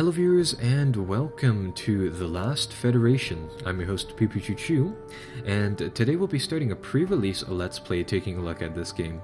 Hello viewers and welcome to The Last Federation. I'm your host Pipichuchu, and today we'll be starting a pre-release Let's Play taking a look at this game.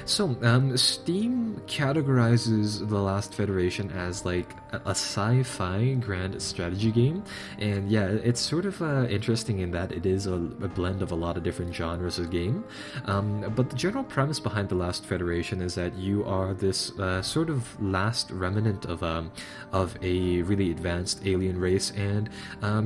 So, Steam categorizes The Last Federation as like a sci-fi grand strategy game, and yeah, it's sort of interesting in that it is a blend of a lot of different genres of game. But the general premise behind The Last Federation is that you are this sort of last remnant of a really advanced alien race, and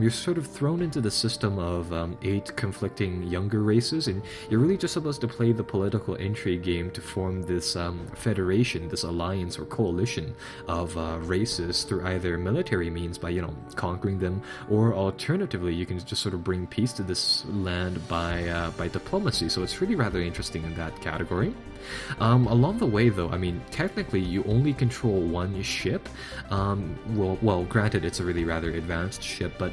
you're sort of thrown into the system of 8 conflicting younger races, and you're really just supposed to play the political intrigue game to form this federation, this alliance or coalition of races through either military means by, conquering them, or alternatively you can just sort of bring peace to this land by diplomacy. So it's really rather interesting in that category. Along the way though, I mean, technically you only control one ship. Well, granted it's a really rather advanced ship, but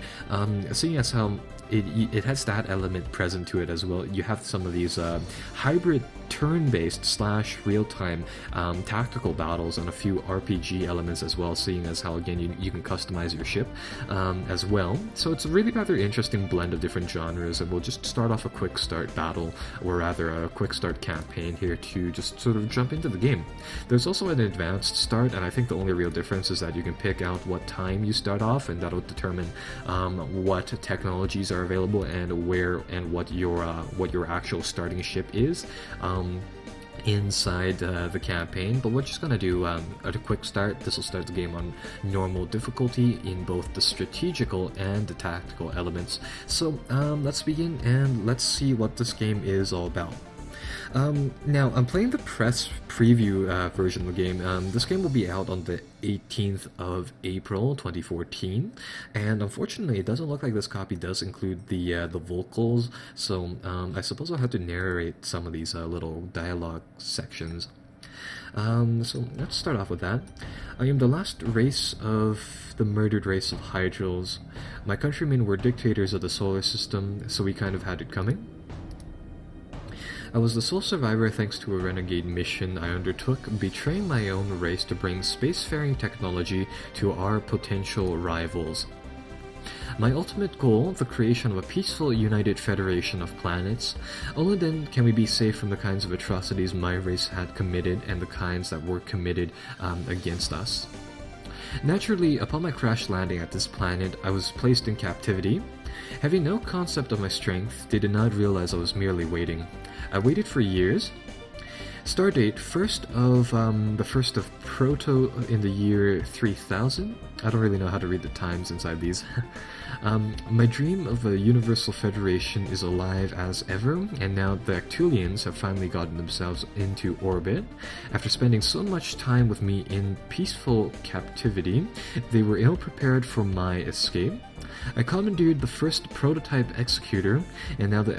seeing as how it has that element present to it as well. You have some of these hybrid turn-based / real-time tactical battles and a few RPG elements as well, seeing as how again you can customize your ship as well. So it's a really rather interesting blend of different genres, and we'll just start off a quick start battle, or rather a quick start campaign here to just sort of jump into the game. There's also an advanced start, and I think the only real difference is that you can pick out what time you start off, and that'll determine what technologies are available and where and what your actual starting ship is inside the campaign. But we're just gonna do at a quick start. This will start the game on normal difficulty in both the strategical and the tactical elements. So let's begin and let's see what this game is all about. Now, I'm playing the press preview version of the game. This game will be out on the 18th of April 2014, and unfortunately it doesn't look like this copy does include the vocals, so I suppose I'll have to narrate some of these little dialogue sections. So let's start off with that. I am the last race of the murdered race of Hydrals. My countrymen were dictators of the solar system, so we kind of had it coming. I was the sole survivor thanks to a renegade mission I undertook, betraying my own race to bring spacefaring technology to our potential rivals. My ultimate goal, the creation of a peaceful, united federation of planets. Only then can we be safe from the kinds of atrocities my race had committed and the kinds that were committed against us. Naturally, upon my crash landing at this planet, I was placed in captivity. Having no concept of my strength, they did not realize I was merely waiting. I waited for years. Stardate, the first of Proto in the year 3000. I don't really know how to read the times inside these. My dream of a universal federation is alive as ever, and now the Actulians have finally gotten themselves into orbit. After spending so much time with me in peaceful captivity, they were ill-prepared for my escape. I commandeered the first prototype executor, and now the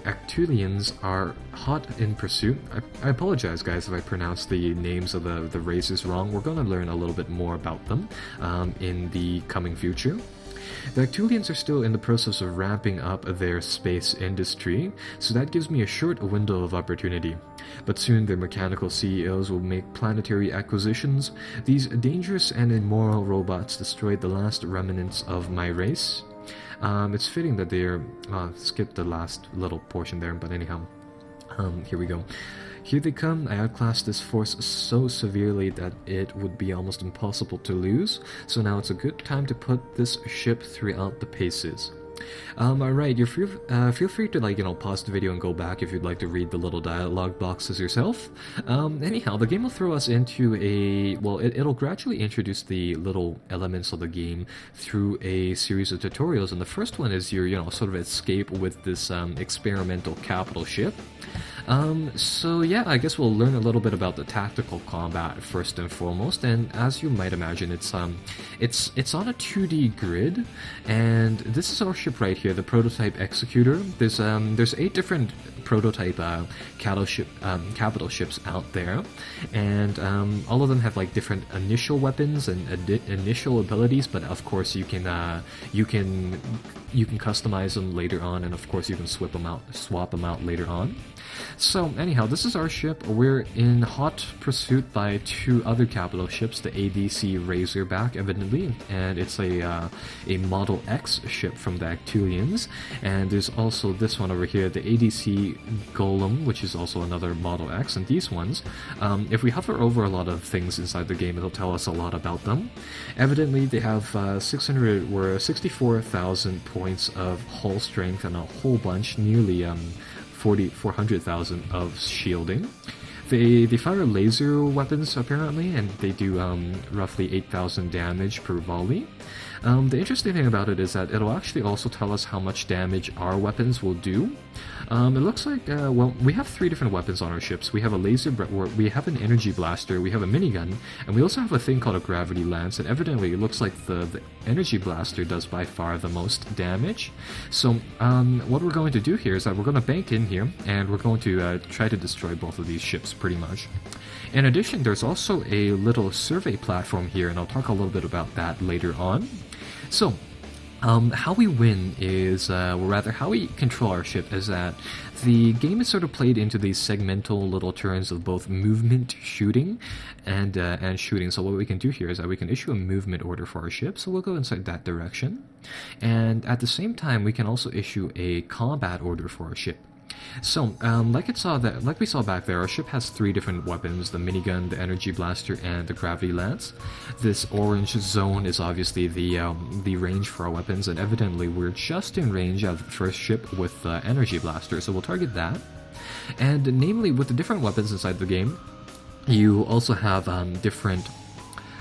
Actulians are hot in pursuit. I apologize, guys, if I pronounce the names of the races wrong. We're going to learn a little bit more about them in the coming future. The Actulians are still in the process of ramping up their space industry, so that gives me a short window of opportunity. But soon their mechanical CEOs will make planetary acquisitions. These dangerous and immoral robots destroyed the last remnants of my race. It's fitting that they're... skip the last little portion there, but anyhow. Here we go. Here they come. I outclassed this force so severely that it would be almost impossible to lose, so now it's a good time to put this ship throughout the paces. Alright, you're feel free to pause the video and go back if you'd like to read the little dialogue boxes yourself. Anyhow, the game will throw us into it'll gradually introduce the little elements of the game through a series of tutorials, and the first one is your, sort of escape with this experimental capital ship. So yeah, I guess we'll learn a little bit about the tactical combat first and foremost, and as you might imagine, it's on a 2D grid, and this is our ship right here, the prototype executor. There's 8 different prototype capital ships out there, and all of them have like different initial weapons and initial abilities, but of course you can customize them later on, and of course you can swap them out later on. So anyhow, this is our ship. We're in hot pursuit by two other capital ships, the ADC Razorback, evidently, and it's a Model X ship from the Actulians. And there's also this one over here, the ADC Golem, which is also another Model X. And these ones, if we hover over a lot of things inside the game, it'll tell us a lot about them. Evidently, they have 64,000 points of hull strength and a whole bunch, nearly 400,000 of shielding. They fire laser weapons apparently, and they do roughly 8,000 damage per volley. The interesting thing about it is that it'll actually also tell us how much damage our weapons will do. It looks like, well, we have three different weapons on our ships. We have a laser, we have an energy blaster, we have a minigun, and we also have a thing called a gravity lance, and evidently it looks like the energy blaster does by far the most damage. So what we're going to do here is that we're going to bank in here, and we're going to try to destroy both of these ships pretty much. In addition, there's also a little survey platform here, and I'll talk a little bit about that later on. So, how we win is, or rather how we control our ship is that the game is sort of played into these segmental little turns of both movement, shooting, and shooting. So what we can do here is that we can issue a movement order for our ship, so we'll go inside that direction. And at the same time, we can also issue a combat order for our ship. So, like we saw back there, our ship has three different weapons: the minigun, the energy blaster, and the gravity lance. This orange zone is obviously the range for our weapons, and evidently we're just in range of the first ship with the energy blaster, so we'll target that. And namely, with the different weapons inside the game, you also have different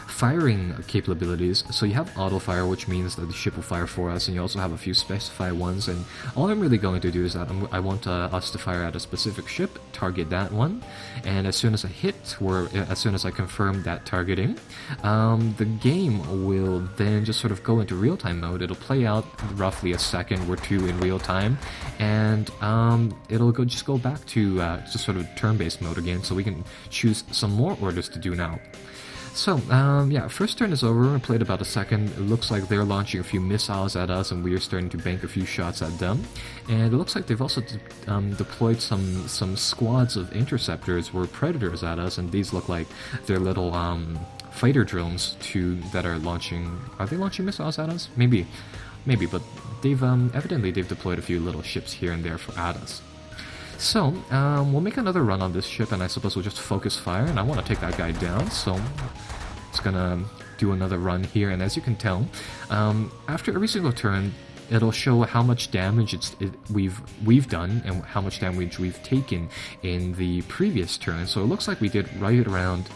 firing capabilities. So you have auto fire, which means that the ship will fire for us, and you also have a few specified ones. And all I'm really going to do is that I want us to fire at a specific ship, target that one, and as soon as I hit, or as soon as I confirm that targeting, the game will then just sort of go into real-time mode. It'll play out roughly a second or two in real time, and it'll just go back to just sort of turn-based mode again, so we can choose some more orders to do now. So, yeah, first turn is over. I played about a second. It looks like they're launching a few missiles at us, and we're starting to bank a few shots at them. And it looks like they've also deployed some squads of interceptors or predators at us, and these look like they're little fighter drones that are launching. Are they launching missiles at us? Maybe, but they've evidently they've deployed a few little ships here and there at us. So, we'll make another run on this ship, and I suppose we'll just focus fire, and I want to take that guy down, so it's gonna do another run here. And as you can tell, after every single turn, it'll show how much damage we've done and how much damage we've taken in the previous turn. So it looks like we did right around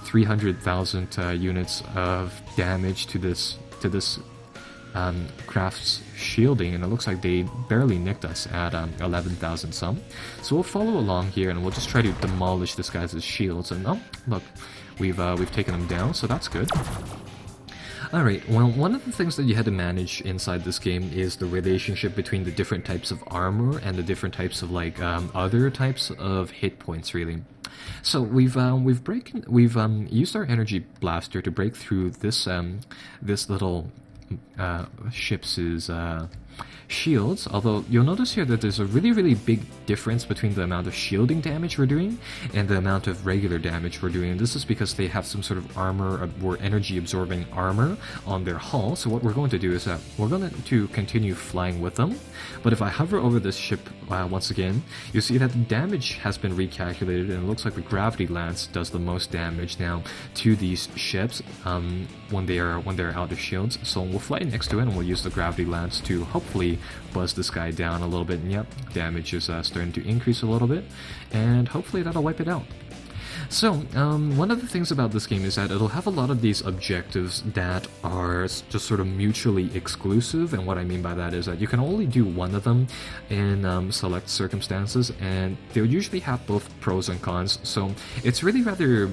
300,000 units of damage to this craft's shielding, and it looks like they barely nicked us at 11,000 some. So we'll follow along here, and we'll just try to demolish this guy's shields. And oh, look, we've taken them down, so that's good. Alright, well, one of the things that you had to manage inside this game is the relationship between the different types of armor and the different types of other types of hit points, really. So we've used our energy blaster to break through this little ship's shields, although you'll notice here that there's a really big difference between the amount of shielding damage we're doing and the amount of regular damage we're doing. And this is because they have some sort of armor or energy absorbing armor on their hull. So what we're going to do is that we're going to continue flying with them, but if I hover over this ship once again, you see that the damage has been recalculated, and it looks like the gravity lance does the most damage now to these ships when they're out of shields. So we'll fly next to it, and we'll use the gravity lance to hopefully buzz this guy down a little bit. And yep, damage is starting to increase a little bit, and hopefully that'll wipe it out. So, one of the things about this game is that it'll have a lot of these objectives that are just sort of mutually exclusive, and what I mean by that is that you can only do one of them in select circumstances, and they'll usually have both pros and cons. So it's really rather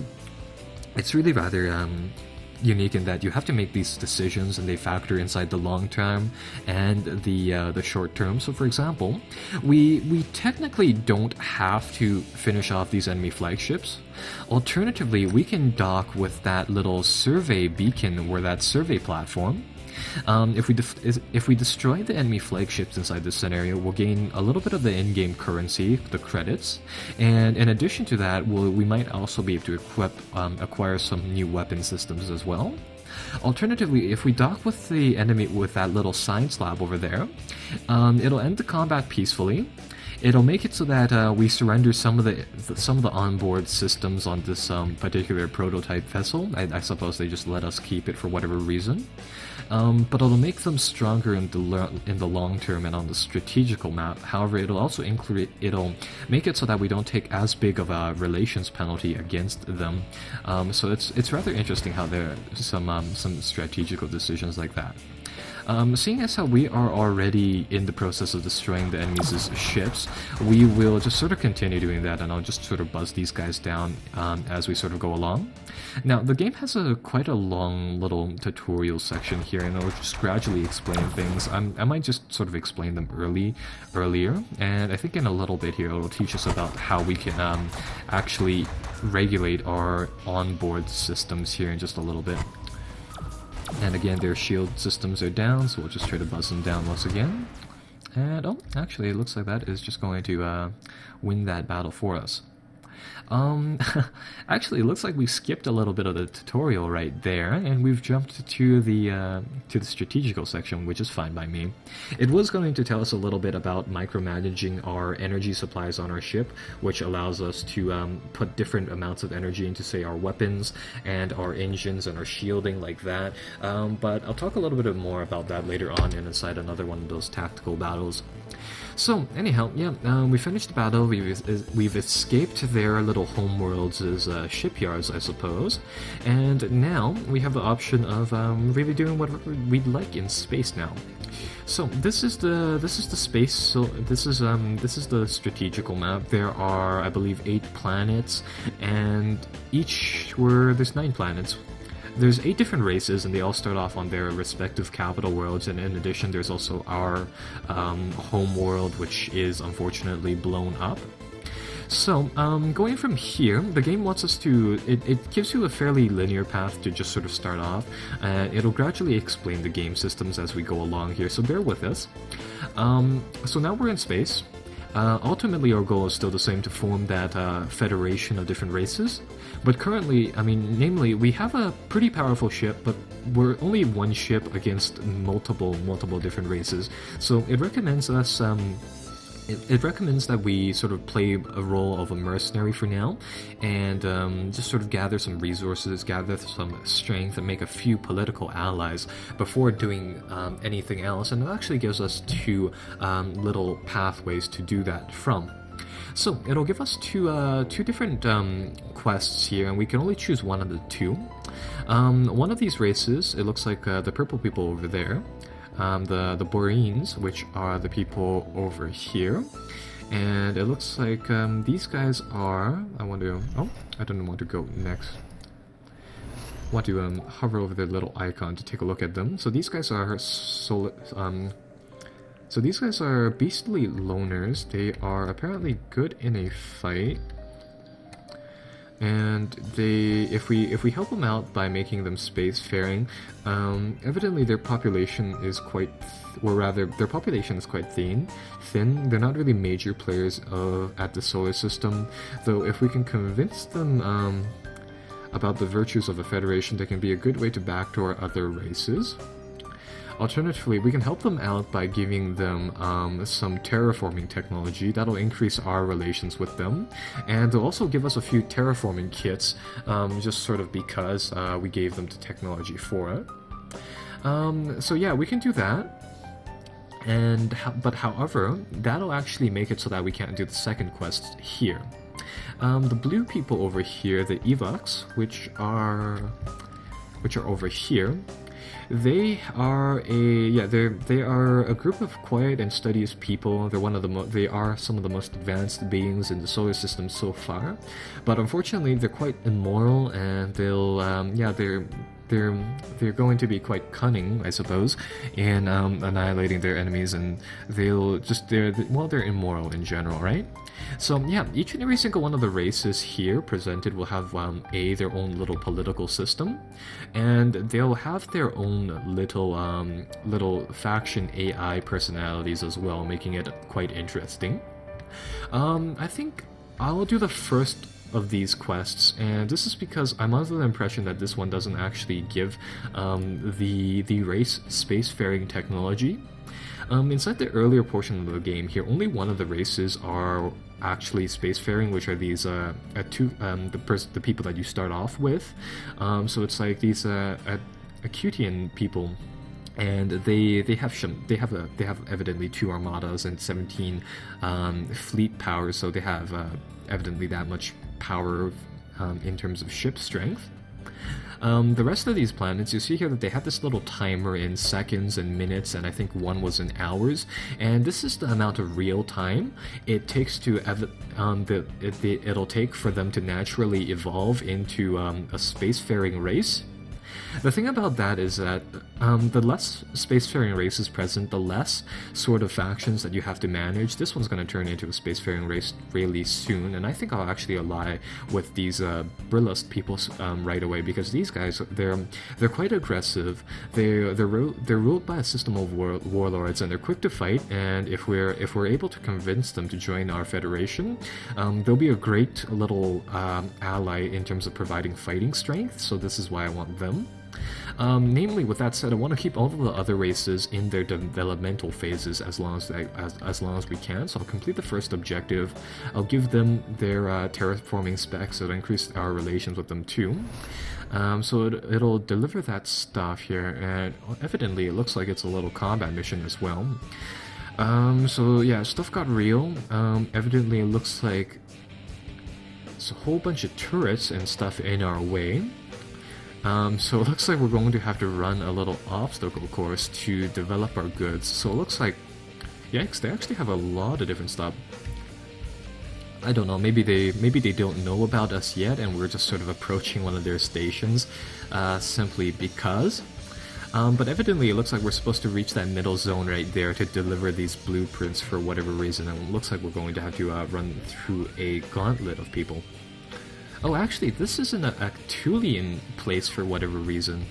unique in that you have to make these decisions, and they factor inside the long term and the short term. So for example, we technically don't have to finish off these enemy flagships. Alternatively, we can dock with that little survey beacon or that survey platform, If we destroy the enemy flagships inside this scenario, we'll gain a little bit of the in-game currency, the credits, and in addition to that, we might also be able to acquire some new weapon systems as well. Alternatively, if we dock with the enemy with that little science lab over there, it'll end the combat peacefully. It'll make it so that we surrender some of the onboard systems on this particular prototype vessel. I suppose they just let us keep it for whatever reason. But it'll make them stronger in the long term and on the strategical map. However, it'll make it so that we don't take as big of a relations penalty against them. So it's rather interesting how there are some strategical decisions like that. Seeing as how we are already in the process of destroying the enemy's ships, we will just sort of continue doing that, and I'll just sort of buzz these guys down as we sort of go along. Now, the game has quite a long little tutorial section here, and it'll just gradually explain things. I might just sort of explain them earlier, and I think in a little bit here it'll teach us about how we can actually regulate our onboard systems here in just a little bit. And again, their shield systems are down, so we'll just try to buzz them down once again. And, oh, actually, it looks like that is just going to win that battle for us. Actually, it looks like we skipped a little bit of the tutorial right there, and we've jumped to the strategical section, which is fine by me. It was going to tell us a little bit about micromanaging our energy supplies on our ship, which allows us to put different amounts of energy into, say, our weapons and our engines and our shielding like that. But I'll talk a little bit more about that later on and inside another one of those tactical battles. So, anyhow, yeah, we finished the battle. We've escaped their little homeworlds as shipyards, I suppose, and now we have the option of really doing whatever we'd like in space now. So this is the space. So this is the strategical map. There are, I believe, 8 planets, and there's 9 planets. There's 8 different races, and they all start off on their respective capital worlds, and in addition there's also our home world, which is unfortunately blown up. So, going from here, the game wants us to... It gives you a fairly linear path to just sort of start off. It'll gradually explain the game systems as we go along here, so bear with us. So now we're in space. Ultimately, our goal is still the same, to form that federation of different races. But currently, namely, we have a pretty powerful ship, but we're only one ship against multiple different races. So it recommends us... It recommends that we sort of play a role of a mercenary for now, and just sort of gather some resources, gather some strength, and make a few political allies before doing anything else. And it actually gives us 2 little pathways to do that from. So it'll give us two different quests here, and we can only choose one of the 2. One of these races, it looks like the purple people over there. The Boreans, which are the people over here, and it looks like these guys are... I don't want to go next. I want to hover over their little icon to take a look at them. So these guys are these guys are beastly loners. They are apparently good in a fight. And if we help them out by making them spacefaring, evidently their population is quite, their population is quite thin. They're not really major players at the solar system, though if we can convince them about the virtues of a federation, they can be a good way to backdoor other races. Alternatively, we can help them out by giving them some terraforming technology. That'll increase our relations with them, and they'll also give us a few terraforming kits, just sort of because we gave them the technology for it. So yeah, we can do that. But however, that'll actually make it so that we can't do the second quest here. The blue people over here, the Evox, which are over here. They are a group of quiet and studious people. They are some of the most advanced beings in the solar system so far, but unfortunately they're quite immoral, and they're they're going to be quite cunning, I suppose, in annihilating their enemies, and they're immoral in general, right? So yeah, each and every single one of the races here presented will have their own little political system, and they'll have their own little faction AI personalities as well, making it quite interesting. I think I'll do the first of these quests, and this is because I'm under the impression that this one doesn't actually give the race spacefaring technology. Inside the earlier portion of the game here, only one of the races are actually spacefaring, which are these the people that you start off with. So it's like these Acutian people, and they have evidently 2 armadas and 17 fleet power, so they have evidently that much power in terms of ship strength. The rest of these planets, you see here that they have this little timer in seconds and minutes, and I think one was in hours, and this is the amount of real time it takes to it'll take for them to naturally evolve into a spacefaring race. The thing about that is that the less spacefaring races present, the less sort of factions that you have to manage. This one's going to turn into a spacefaring race really soon, and I think I'll actually ally with these Brillust people right away, because these guys, they're quite aggressive. They're ruled by a system of warlords, and they're quick to fight. And if we're able to convince them to join our federation, they'll be a great little ally in terms of providing fighting strength. So this is why I want them. Namely, with that said, I want to keep all of the other races in their developmental phases as long as we can. So I'll complete the first objective. I'll give them their terraforming specs, so it'll increase our relations with them too. So it'll deliver that stuff here, and evidently it looks like it's a little combat mission as well. So yeah, stuff got real. Evidently it looks like it's a whole bunch of turrets and stuff in our way. So it looks like we're going to have to run a little obstacle course to develop our goods. So it looks like, yikes, they actually have a lot of different stuff. I don't know, maybe they don't know about us yet, and we're just sort of approaching one of their stations simply because. But evidently it looks like we're supposed to reach that middle zone right there to deliver these blueprints for whatever reason, and it looks like we're going to have to run through a gauntlet of people. Oh, actually, this is an Actulian place for whatever reason.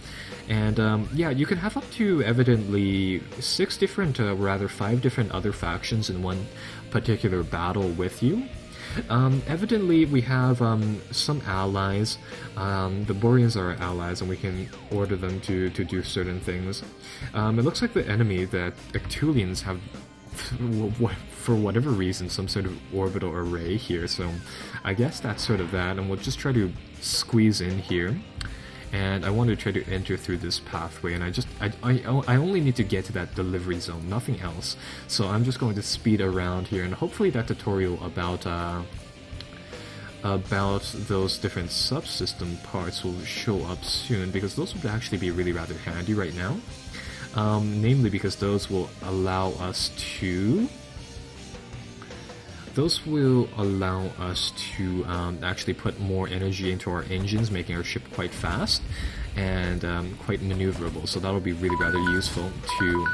And, yeah, you can have up to, evidently, 5 different other factions in one particular battle with you. Evidently, we have some allies. The Boreans are our allies, and we can order them to do certain things. It looks like the enemy, the Actulians, have for whatever reason some sort of orbital array here, so I guess that's sort of that, and we'll just try to squeeze in here. And I want to try to enter through this pathway, and I only need to get to that delivery zone, nothing else. So I'm just going to speed around here, and hopefully that tutorial about those different subsystem parts will show up soon, because those would actually be really rather handy right now. Namely because those will allow us to actually put more energy into our engines, making our ship quite fast and quite maneuverable. So that'll be really rather useful to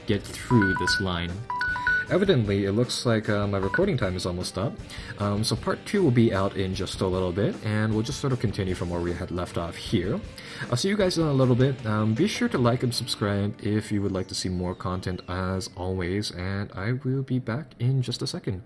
get through this line. Evidently, it looks like my recording time is almost up, so part 2 will be out in just a little bit, and we'll just sort of continue from where we had left off here. I'll see you guys in a little bit. Be sure to like and subscribe if you would like to see more content as always, and I will be back in just a second.